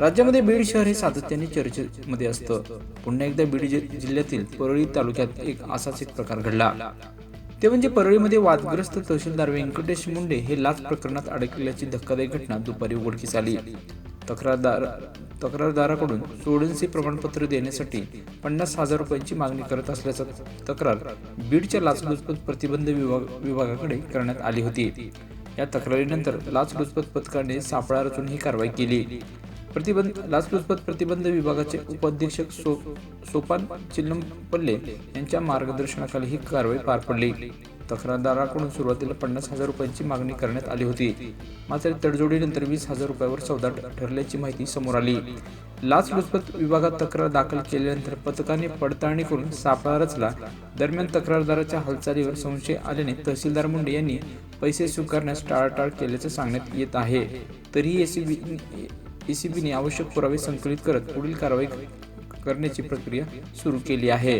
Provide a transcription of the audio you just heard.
राज्यामध्ये बीड शहर हे सातत्याने चर्चेमध्ये असतं. पुन्हा एकदा बीड जिल्ह्यातील परळी तालुक्यात असाच एक प्रकार घडला. ते म्हणजे परळीमध्ये वादग्रस्त तहसीलदार व्यंकटेश मुंडे हे लाच प्रकरणात अडकल्याची धक्कादायक घटना दुपारी उघडकीस आली. तक्रारदाराकडून सोडनसी प्रमाणपत्र देण्यासाठी 50,000 रुपयांची मागणी करत असल्याचा तक्रार बीडच्या लाचलुचपत प्रतिबंध विभागाकडे करण्यात आली होती. या तक्रारीनंतर लाचलुचपत पथकाने सापळा रचून ही कारवाई केली. लाचलुचपत प्रतिबंध विभागाचे उपाधीक्षक सोपान चिल्लमपल्ले यांच्या मार्गदर्शनाखाली ही कारवाई पार पडली. तक्रारदाराकडून सुरुवातीला 50,000 रुपयांची मागणी करण्यात आली होती. मात्र तडजोडीनंतर 20,000 रुपयावर सौदा ठरल्याची माहिती समोर आली. लाचलुचपत विभागात तक्रार दाखल केल्यानंतर पथकाने पडताळणी करून सापळा रचला. दरम्यान तक्रारदाराच्या हालचालीवर संशय आल्याने तहसीलदार मुंडे यांनी पैसे स्वीकारण्यास टाळाटाळ केल्याचे सांगण्यात येत आहे. तरीही एसीबीने आवश्यक पुरावे संकलित करत पुढील कारवाई करण्याची प्रक्रिया सुरू केली आहे.